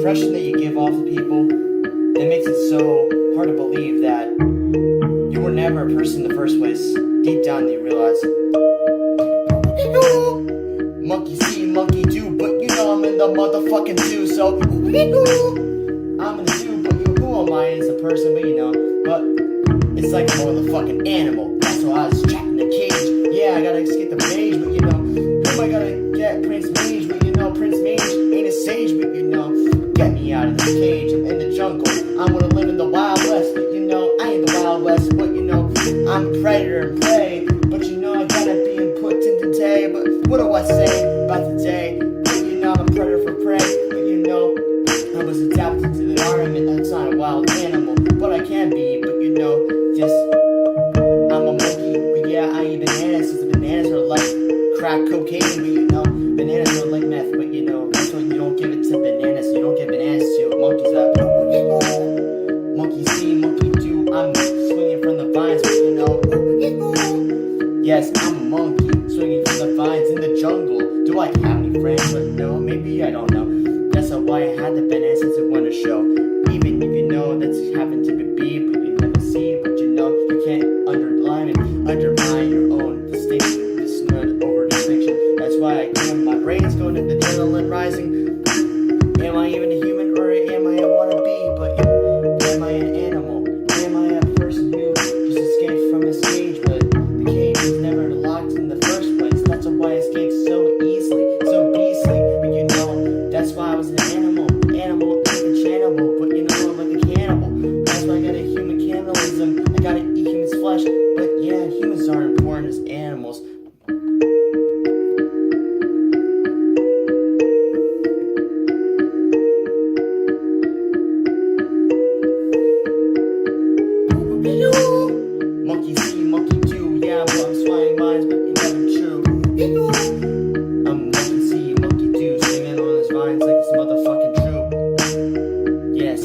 expression that you give off to people, it makes it so hard to believe that you were never a person in the first place. Deep down you realize, monkey see, monkey do, but you know I'm in the motherfucking zoo, so I'm in the zoo, but who am I as a person, but but it's like a motherfucking animal. That's why I was trapped in the cage. Yeah, I gotta escape the cage, but who am I gonna get? Prince Mage, but Prince Mage ain't a sage, but get me out of this cage. I'm in the jungle, I'm gonna live in the Wild West, but I ain't the Wild West, but I'm a predator and prey, but I gotta be put in today. But what do I say about the day? But I'm a predator for prey, but I was adapted to the environment. That's not a wild animal, but I can be, but just I'm a monkey, but I eat bananas, since the bananas are like crack cocaine, but bananas are like meth, but that's what you don't give it to bananas, you don't give bananas to monkeys. Monkey see, monkey do, I'm swinging from the vines, but yes, I'm a monkey, swinging from the vines in the jungle. Do I have any friends? But no, maybe I don't know. That's why I had the bananas since it won a show. Even if that's happened to be, but you never see, but you can't undermine your own distinction, this over distinction. That's why my brain's going to the adrenaline rising. Am I even a human, or am I a wannabe? But am I an animal? Am I a person who just escaped from his cage, but the cage was never locked in the first place? That's why I escaped so easily, so beastly. But that's why I was an animal cannibal, but I'm like a cannibal. That's why I got a human cannibalism. I gotta eat humans' flesh, but humans aren't important as animals. Monkey see, monkey do, but I'm swallowing minds, but never true. I'm monkey see, monkey do, singing on his vines like it's motherfucking true. Yes,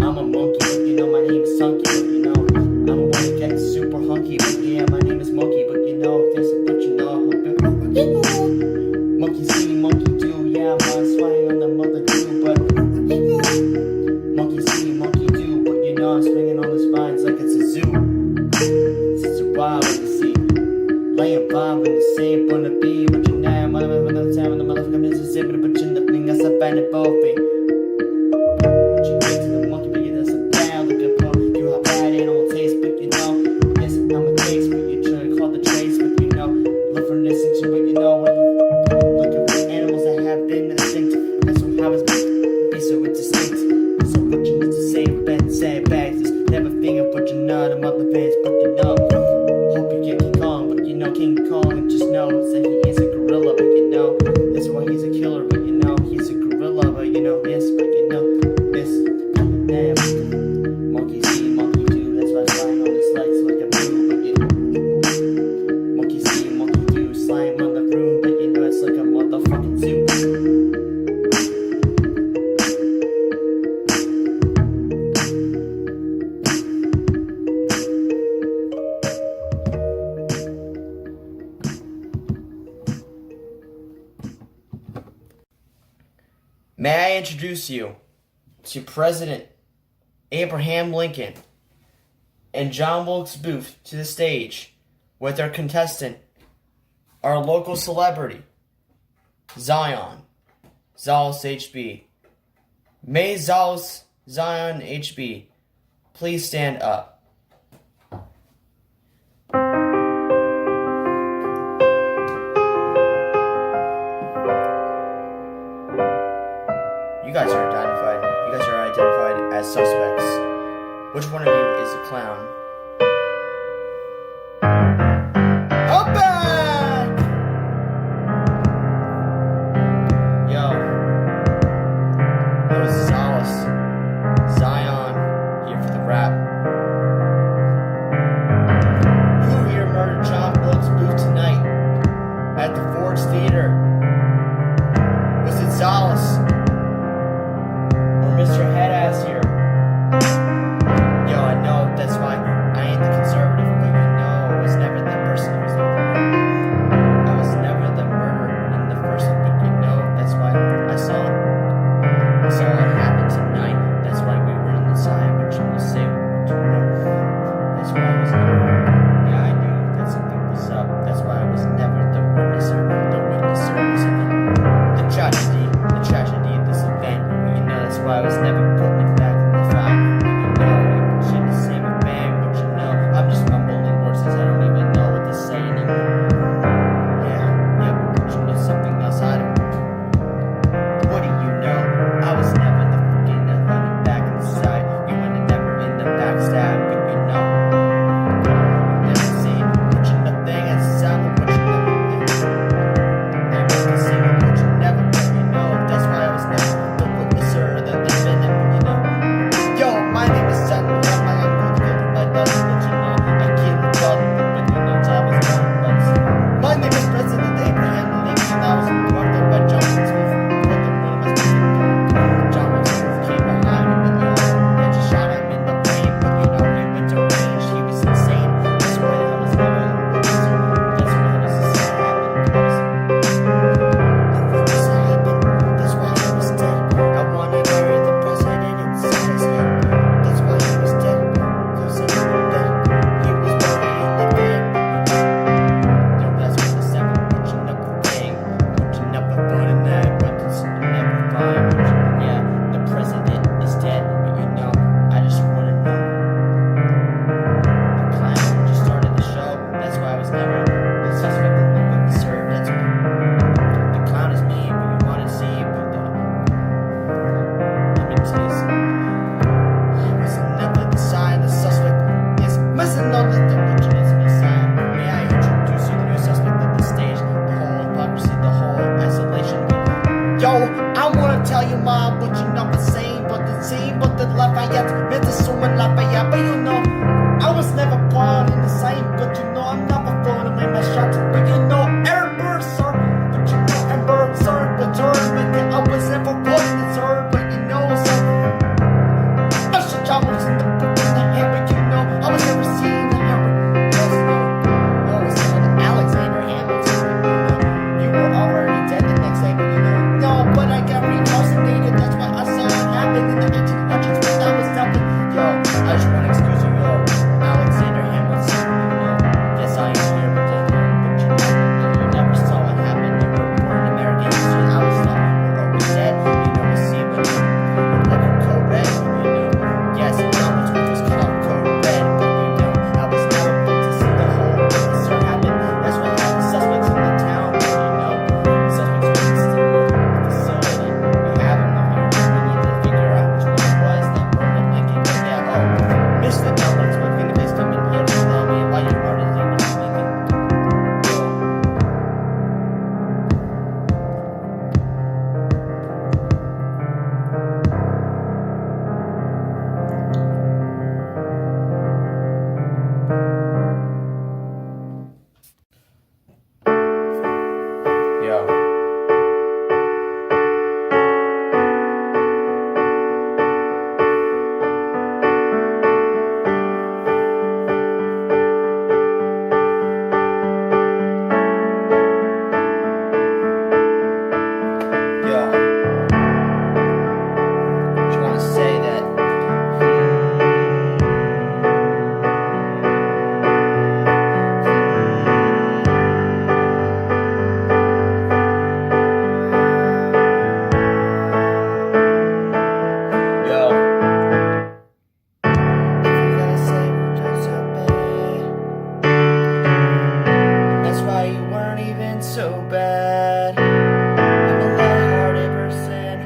I'm a monkey, but my name is Sunky, but I'm a one to get super hunky, but my name is Monkey, but this, but monkey see, monkey do, but I'm swinging on the mother do, but monkey see, monkey do, but I'm swinging on his vines like it's a zoo. It's a wild to see, laying bomb in the same gonna be, but I'm the time when the motherfucker Mississippi, but nothing else I find it both me. But get to the monkey, but that's a bad looking punk. You have bad animal taste, but yes, I'm a taste, but you're trying to call the trace, but look for an extinction, but looking for animals that have been extinct. That's how it's be so indistinct. So what you need to say, bad sandbags, just never thinking, but I'm up the fence, but hope you get King Kong, but King Kong just knows that he is a gorilla, but that's why he's a killer, but he's a gorilla, but yes, but this, damn, monkey see, monkey do, that's why I'm flying on his legs like a blue, but monkey see, monkey do, slime on the room, but it's like a motherfucking zoo. May I introduce you to President Abraham Lincoln and John Wilkes Booth to the stage with our contestant, our local celebrity, Zion, XALUS HB. May XALUS Zion HB please stand up. You guys are identified as suspects. Which one of you is a clown? I'm back! Yo. That was XALUS. Zion, here for the rap. Who here murdered John Wilkes Booth tonight at the Ford's Theater? Was it XALUS? Mr. Headass here. Yo, I know, that's why Yo, I wanna tell you, mom, but you're not the same, but the Lafayette, meant to assume in Lafayette, but you know, I was never born in the same, but you know, I'm never throwing away my shots, but you know, Amber, sir, but you know, Amber, sir, but I was never born in this earth, but you know, sir, I should I was in the head, but you know, I was never seen the hammer, no, it's not Alexander Hamilton, you were already dead the next day, but you know, no, but I got reincarnated, that's why I saw it happen in the 1800s when I was jumping, yo, I just wanna excuse you, yo, Alexander Hamilton, you know, yes I am here, but you never saw it happen, you were born in American history, I was not, we're always dead, you know, we see, but you look at code red, you know, yes, Thomas was called code red, but you know, I was never meant to see the whole history happen, that's why I have the suspects in the town, you know, the suspects were still in the facility, we have them here, we need to figure out which one it was that murdered Lincoln, yeah, oh, Mr. Dumbarton's my finger, please come in here to tell me why you murdered Abraham Lincoln. Yo. Yo, just want to say that yo, if you gotta say we're just so bad, that's why you weren't even so bad. I'm a light-hearted person.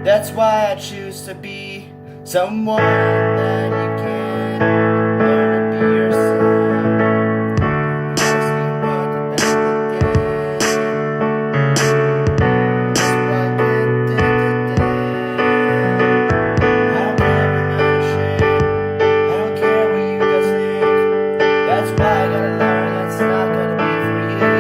That's why I choose to be someone that you can learn to be yourself. Just you want the best again. That's why I can't do the I don't care what you shit. I don't care what you guys think. That's why I gotta learn that's not gonna be for you.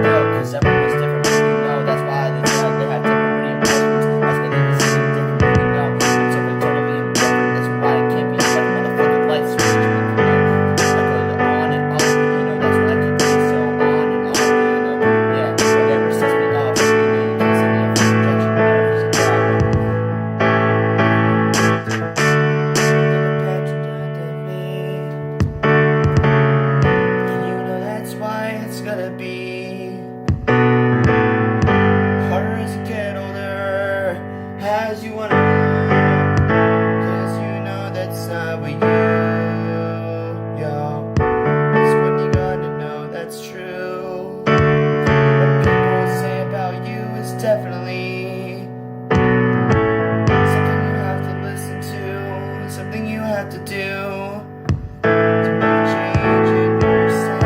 Yo, cause everyone's different, you know. That's why they have different reinforcements. That's why they see different, you know. I'm totally indifferent. That's why I can't be that motherfucking light switch, you know. I go on and off, you know. That's why I keep being so on and off, you know. Yeah, whatever sets me off, you know. You can send me up for rejection, whatever is a problem. And you know that's why it's gonna be harder as you get older, as you wanna live, cause you know that's not what yo, that's when you gotta know that's true. What people say about you is definitely something you have to listen to, something you have to do to make change in yourself.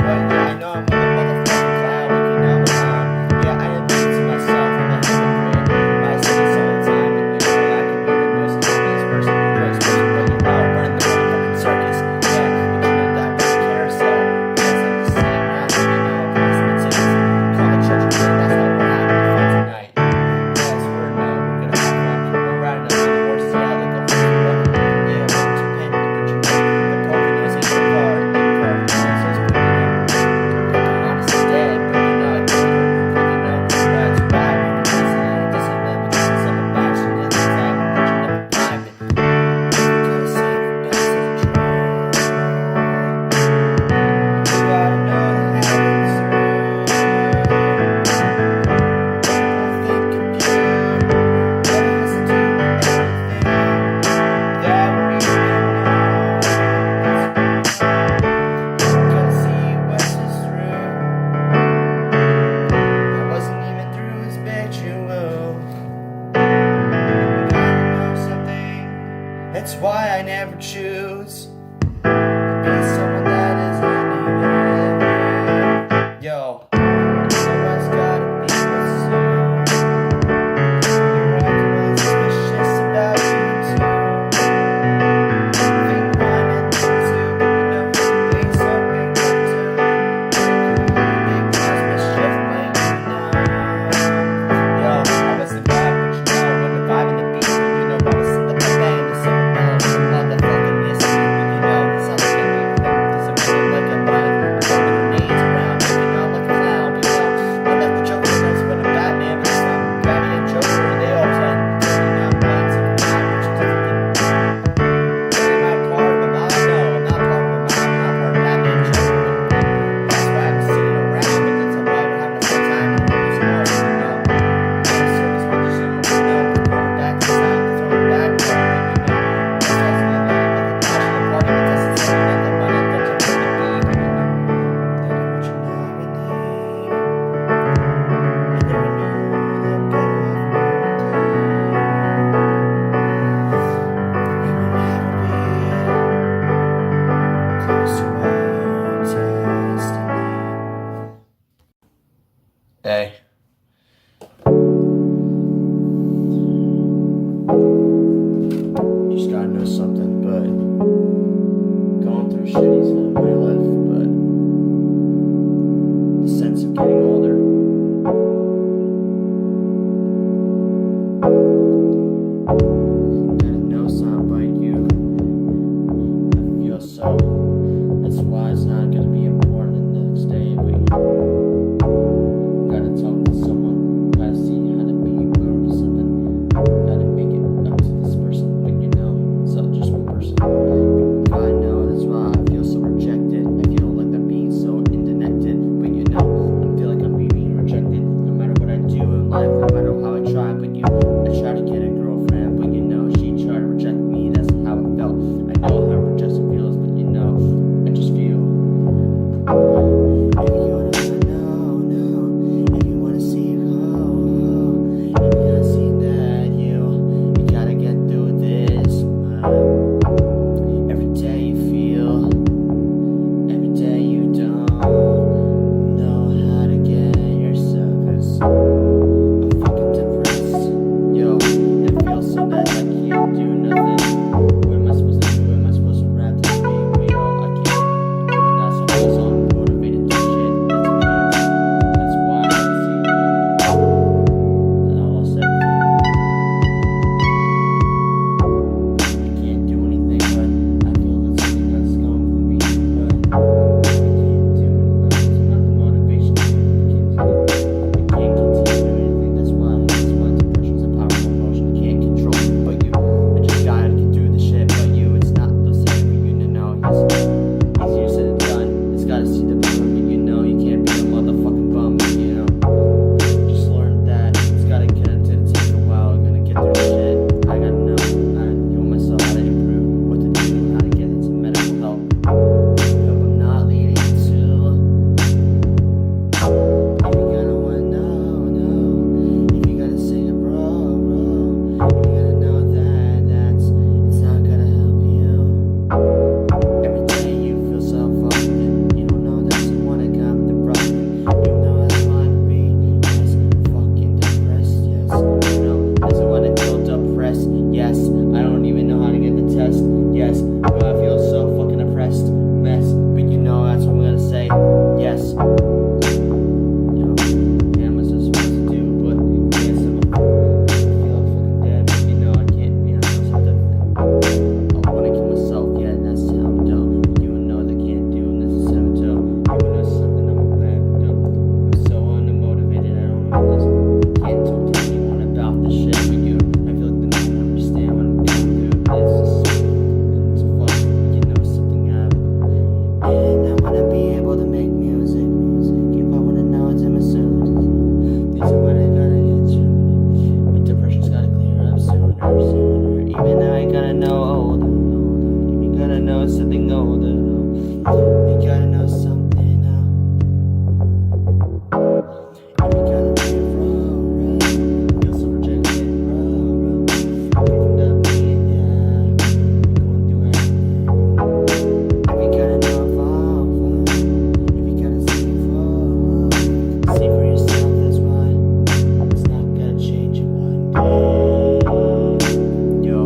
But yeah, I know I'm a motherfucking clown, you know, yeah, I admit to myself I'm a hypocrite. I say this all the time, and you know I can be the most happiest person, the most person, but you know, running the motherfucking circus. Yeah, but you know that was a carousel. That's like the same round, you know, postman tickets. Call the church and that's why we're having fun tonight. Yes, we're gonna have fun. We're riding up on the horses, yeah, like a horse. Yeah, we're too pen, but you know, the Poconos ain't the car, the Poconos is pretty good. Pocahontas is dead, but you know, I killed her, but you know, that's why we're this and that, but this is some fashion, that's exactly what you never blind it. Gotta say the best is true. You gotta know the habits through. People think of you, that has to do with everything that we know. Gotta see what is through. I wasn't even through his bedroom. You gotta know something. That's why I never choose to be someone that isn't even. Yo, you know what's gotta be. Gotta know something about you. I feel so. That's why it's not gonna be important the next day, but you gotta talk to someone. Gotta see how to be or something. Gotta make it up to this person, but you know, it's not just one person. I know, that's why I feel so rejected. I feel like I'm being so indebted, but you know, I feel like I'm being rejected. No matter what I do in life, no matter how I try, but I try to get a girlfriend, but you know, she tried to reject me. That's how it felt. I know how rejection feels, but you know, I just feel. If you wanna know, if you wanna see if you wanna see that you gotta get through this. Every day you feel, every day you don't know how to get yourself, 'cause I'm fucking depressed, yo, and I feel so bad I can't do nothing. What am I supposed to do? Am I supposed to rap this game? But yo, I can't be doing that, so I'm so unmotivated to shit. That's why I see that I lost everything. I can't do anything, but I feel that something that's going for me, but I can't do it. It's not the motivation. I can't continue anything. That's why depression's a powerful emotion. I can't control it, but I just gotta get through the shit. But it's not the same for you to know. It's easier said than done. It's gotta see the bum, but you know you can't be a motherfucking bum. You know, just learn that it's gotta get into the take a while. I'm gonna get through the shit. I gotta know how to heal myself, how to improve, what to do, how to get into medical help. Hope I'm not leading to. If you gotta wanna know, if you gotta say it, bro, if you gotta know that it's not gonna help you. Every day you feel so fucked, and you don't know that someone that got the problem. You know it's fine to be just fucking depressed, yes. You know, that's why I feel depressed, yes. I don't even know how to get the test, yes. But I feel so fucking depressed, mess. But you know, that's what I'm gonna say, yes. Yeah, I'm supposed to do, but yes, I feel fucking dead, but you know, I can't be honest with it. I wanna kill myself, yeah, and that's how I'm done. You know they can't do, and this is how I'm done. You know something I'm bad, I'm so unmotivated, I don't know this. Can't talk to anyone about this shit, but I feel like they don't understand what I'm going through. It's fun, you know something happened. And I wanna be able to make music. If I wanna know it's in my soon. These are what I gotta get through. My depression's gotta clear up sooner. Even I gotta know older. If you gotta know something older, you gotta know something now. If you gotta be a bro, feel so rejected, bro. Opened up me, yeah. Going through everything. If you gotta know if you gotta see for yourself, that's why it's not gonna change in one day. Yo.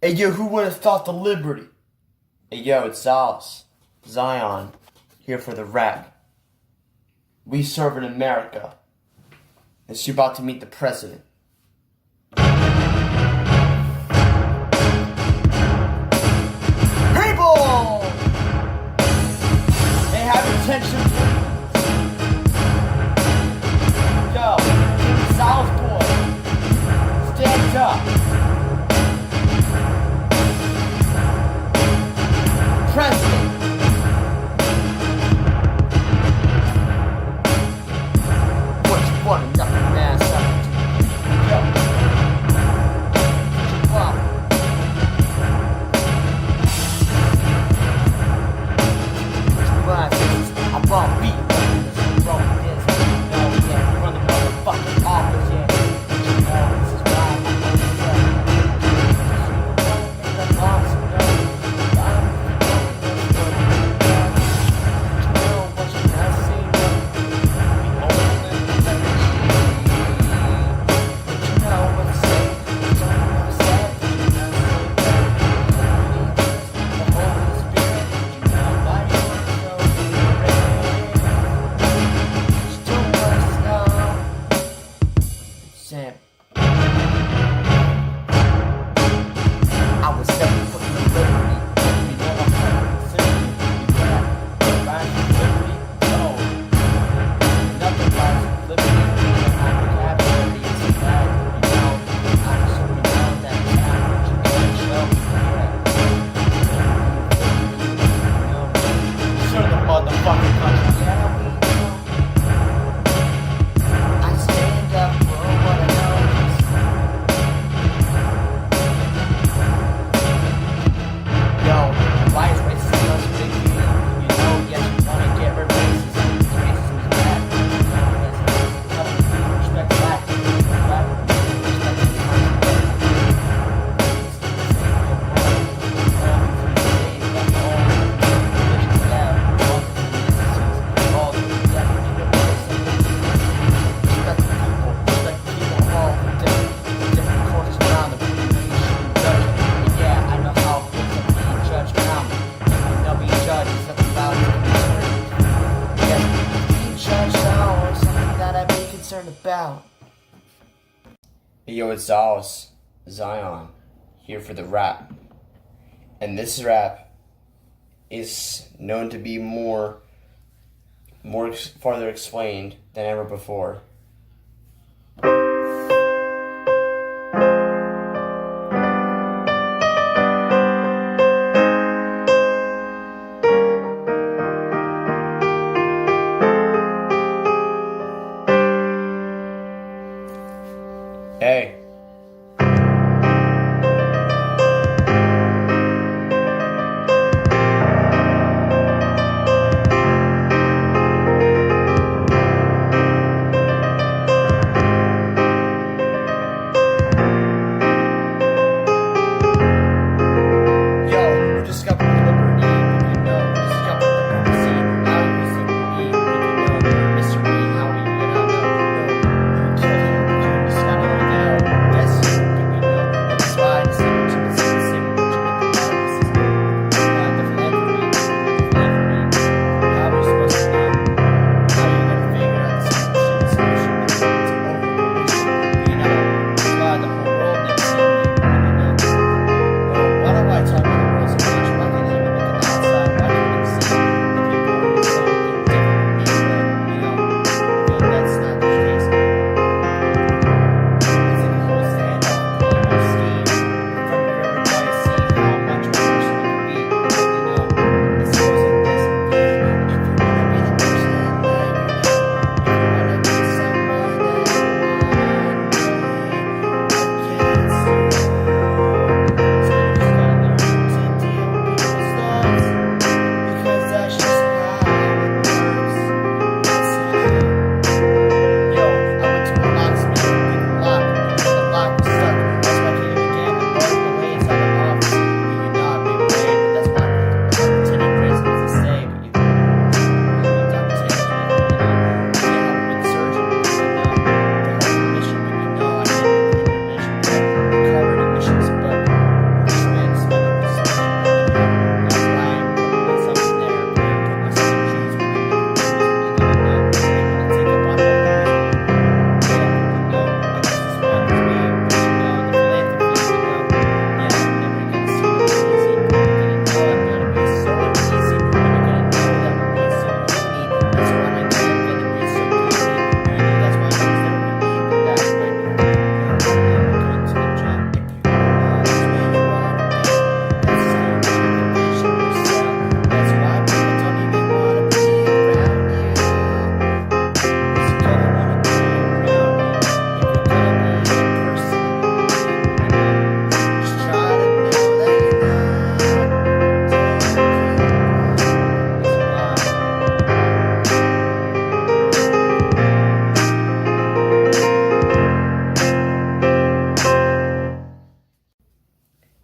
Hey yo, who would have thought the liberty? Hey yo, it's XALUS, Zion, here for the rap. We serve in America, and she's about to meet the president. People! They have intentions. Yo, XALUS boy, stand up. President. What you want to knock your ass out? Yo. What you want? I bought talking about? Hey, yo, it's XALUS, Zion, here for the rap. And this rap is known to be more farther explained than ever before. Hey.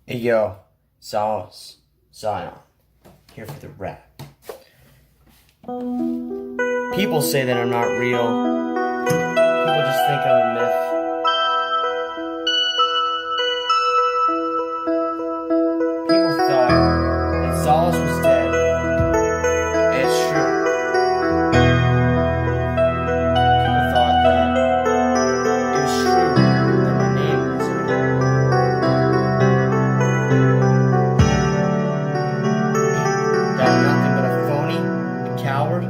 Hey yo, XALUS, Zion, here for the rap. People say that I'm not real. People just think I'm a myth. People thought that XALUS was dead. And it's true. People thought that it was true that my name was real. That I'm nothing but a phony, a coward.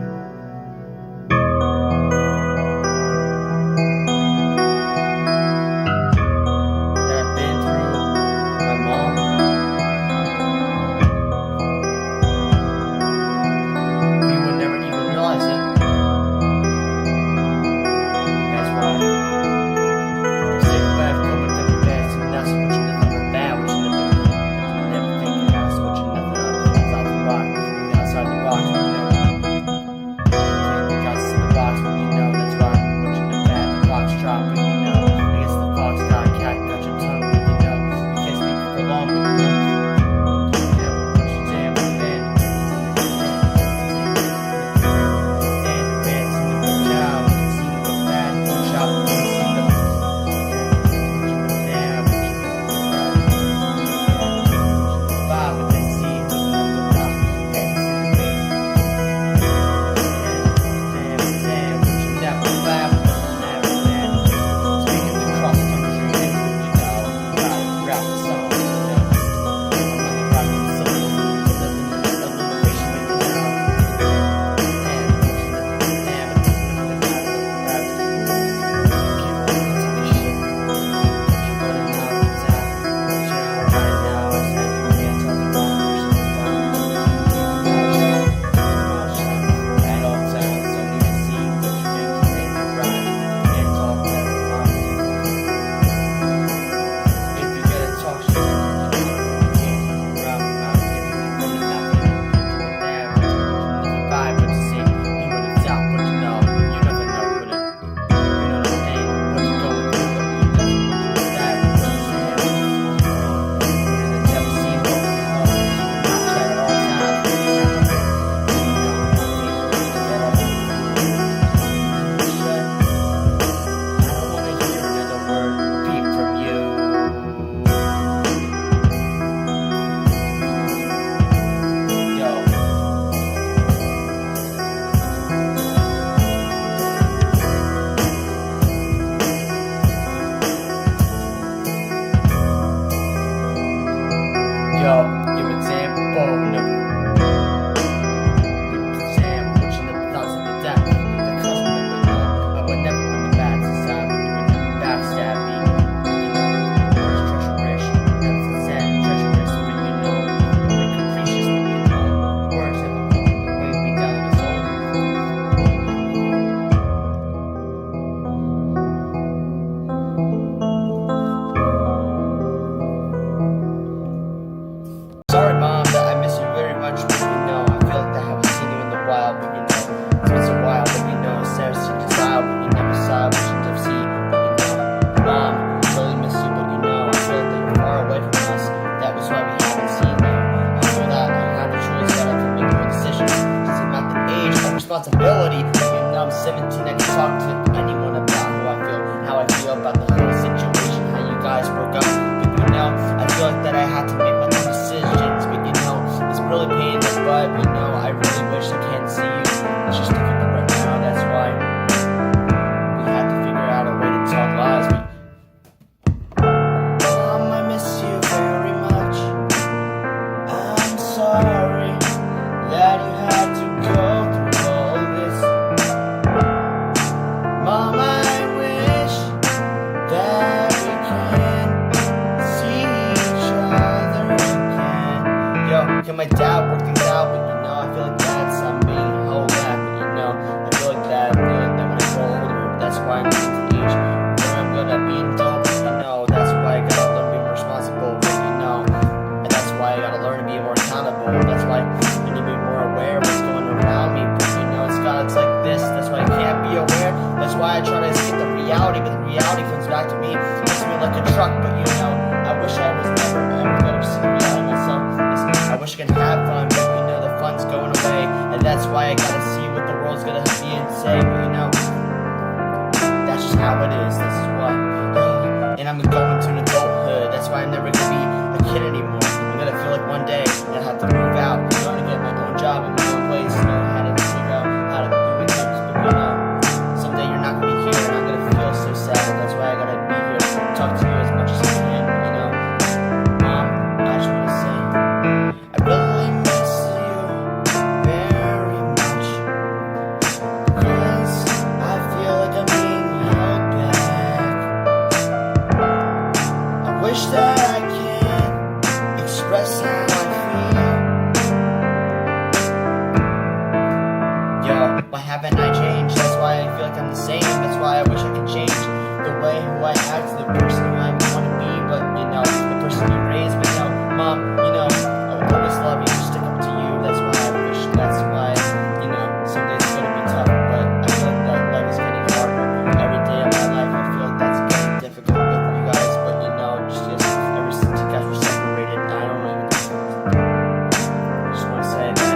responsibility. Even though I'm 17, I can talk to anyone about how I feel about the whole situation, how you guys broke up. But you know, I feel like that I have to make my own decisions. But you know, it's really pain in the butt. You know, I really wish I can't see you. It's just difficult right now. That's why we have to figure out a way to talk lies. Mom, I miss you very much. I'm sorry that you had to go through all this. Mom, I wish that we can see each other again. Yo, can my dad work things out? But you know, I feel like that's on me. Hold back, but you know, I feel like that when I grow older, that's why I'm getting to age where I'm gonna be an adult. But you know, that's why I gotta learn to be more responsible. But you know, and that's why I gotta learn to be more accountable. That's why I need to be more aware of what's going around me. But you know, it's like this. That's why I can't be aware. That's why I try to escape the reality, but the reality comes back to me. Hits me like a truck, but you know, I wish I was never ever gonna see the reality myself. I wish I could have fun, but you know, the fun's going away. And that's why I gotta see what the world's gonna be and say. But you know, that's just how it is. This is what. And I'm going to an adulthood. That's why I'm never gonna be a kid anymore. I'm gonna feel like one day I have to move out. I'm gonna get my own job in my own place. Know how to figure out how to do it. But you know, someday you're not gonna be here, and I'm gonna feel so sad. That's why I gotta be here to talk to you as much as I can. But you know, Mom, I just wanna say, I really miss you very much. Cause I feel like I'm being held back. I wish that I can express how I feel. Yo, why haven't I changed? That's why I feel like I'm the same. That's why I wish I could change the way who I act to the person who I want to be. But you know, the person you raised. But no, Mom, you know, I would always love you, stick up to you. That's why I wish. That's why, you know, some days it's gonna be tough, but I feel like that life is getting harder every day of my life. I feel like that's getting difficult with you guys. But you know, just ever since you guys were separated, I don't even. I just want to say that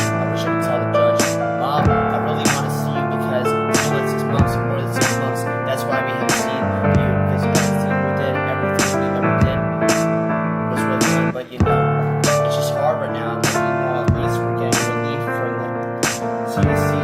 I wish I could tell the judge, Mom, I really want to see you because it's been like 6 months, more than 6 months. That's why we haven't seen you, because you haven't seen we did. Everything we ever did was really fun. But you know, it's just hard right now. But you know, at least we're getting relief from the CDC.